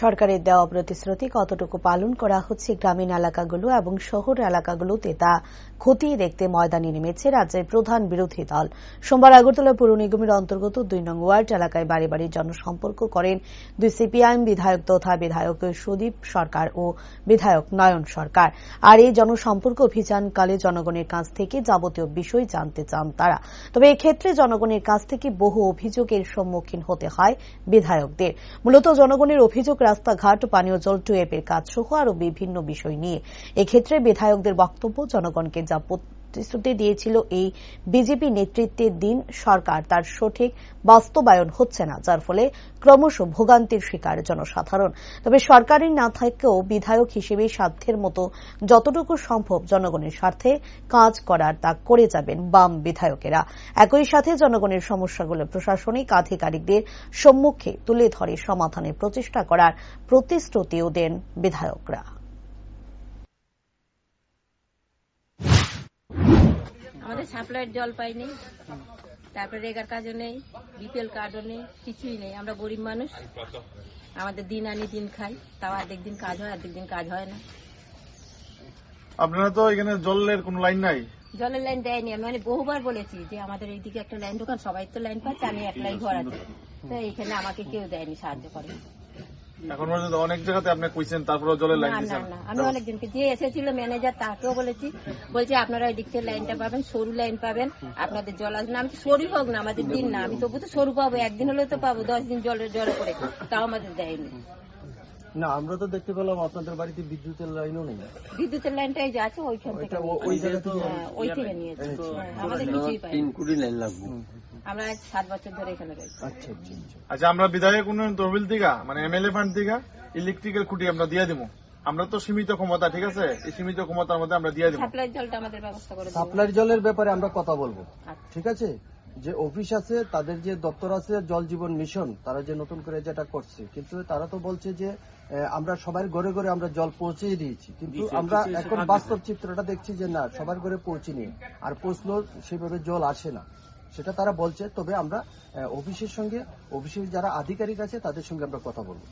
সরকারের দেওয়া প্রতিশ্রুতি কতটুকু পালন করা হচ্ছে গ্রামীণ এলাকাগুলো এবং শহর এলাকাগুলোতে তা খতিয়ে দেখতে ময়দানে নেমেছে রাজ্যের প্রধান বিরোধী দল। সোমবার আগরতলা পৌর নিগমের অন্তর্গত ২ নং ওয়ার্ড এলাকায় বাড়ি বাড়ি জনসম্পর্ক করেন দুই সিপিআইএম বিধায়ক তথা বিধায়ক সুদীপ সরকার ও বিধায়ক নয়ন সরকার। আর এই জনসম্পর্ক অভিযানকালে জনগণের কাছ থেকে যাবতীয় বিষয় জানতে চান তারা। তবে এক্ষেত্রে জনগণের কাছ থেকে বহু অভিযোগের সম্মুখীন হতে হয় বিধায়কদের। মূলত জনগণের অভিযোগ রাস্তাঘাট, পানীয় জল, টুয়েপের কাজ সহ আরো বিভিন্ন বিষয় নিয়ে। এক্ষেত্রে বিধায়কদের বক্তব্য, জনগণকে যা প্রতিশ্রুতি দিয়েছিল এই বিজেপি নেতৃত্বের দিন সরকার তার সঠিক বাস্তবায়ন হচ্ছে না, যার ফলে ক্রমশ ভোগান্তির শিকার জনসাধারণ। তবে সরকারের না থাকলেও বিধায়ক হিসেবে সাধ্যের মতো যতটুকু সম্ভব জনগণের স্বার্থে কাজ করার তা করে যাবেন বাম বিধায়কেরা। একই সাথে জনগণের সমস্যাগুলো প্রশাসনিক আধিকারিকদের সম্মুখে তুলে ধরে সমাধানের প্রচেষ্টা করার প্রতিশ্রুতিও দেন বিধায়করা। আমাদের সাপ্লাইয়ের জল পাইনি, তারপরে রেগার কাজও নেই, বিপিএল কার্ডও নেই, কিছুই নেই। আমরা গরিব মানুষ, আমাদের দিন আনি দিন খাই, তাও অর্ধেক দিন কাজ হয়, অর্ধেক দিন কাজ হয় না। আপনারা তো এখানে জলের কোনো লাইন নাই? জলের লাইন দেয়নি। আমি মানে বহুবার বলেছি যে আমাদের এইদিকে একটা লাইন দোকান, সবাই তো লাইন পাচ্ছে, আমি একলাই ঘর আছে, তো এখানে আমাকে কেউ দেয়নি, সাহায্য করে। এখন পর্যন্ত অনেক জায়গাতে আপনি কইছেন, তারপরে জলের লাইন দিয়েছেন? না, আমি অনেকজনকে যে এসেছিল ম্যানেজার, তাকেও বলেছি, বলছে আপনারা ওই দিক থেকে লাইনটা পাবেন, সরু লাইন পাবেন, আপনাদের জল আসবে না। আমি তো সরু হোক না, আমাদের দিন না, আমি তবু তো সরু পাবো, একদিন হলেও তো পাবো, 10 দিন জলে করে, তাও আমাদের দেয়নি। না, আমরা তো দেখতে পেলাম আপনাদের বাড়িতে বিদ্যুতের লাইনও নেই। বিদ্যুতের লাইনটাই যে আছে ওইখান থেকে, ওই থেকে নিয়েছে, আমাদের কিছুই পাই। 3 কোটি লাইন লাগবে। আমরা 7 বছর ধরে এখানে রয়েছি। আচ্ছা, আমরা বিধায়ক উন্নয়ন তহবিল থেকে মানে এমএলএ ফান্ড থেকে ইলেকট্রিক্যাল খুঁটি আমরা দিয়ে দিব। আমরা তো সীমিত ক্ষমতা, ঠিক আছে, এই সীমিত ক্ষমতার মধ্যে আমরা দিয়ে দিব। সাপ্লাই জলটা আমাদের ব্যবস্থা করে দিন। সাপ্লাই জলের ব্যাপারে আমরা কথা বলবো, ঠিক আছে? যে অফিস আছে, তাদের যে দপ্তর আছে, জল জীবন মিশন, তারা যে নতুন করে যেটা করছে, কিন্তু তারা তো বলছে যে আমরা সবার ঘরে ঘরে আমরা জল পৌঁছে দিয়েছি, কিন্তু আমরা এখন বাস্তব চিত্রটা দেখছি যে না, সবার ঘরে পৌঁছিনি, আর পৌঁছলেও সেভাবে জল আসে না, সেটা তারা বলছে। তবে আমরা অফিসের সঙ্গে, অফিসের যারা আধিকারিক আছে তাদের সঙ্গে আমরা কথা বলবো।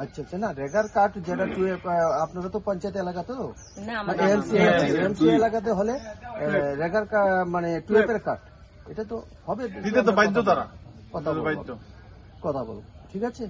আচ্ছা, না রেগার কার্ড যেটা আপনারা তো পঞ্চায়েত এলাকা, তো এমসি এলাকাতে হলে রেগার মানে টুয়েপের কার্ড, এটা তো হবে, দিতে তো বাধ্য তারা, কথা বলবো, ঠিক আছে?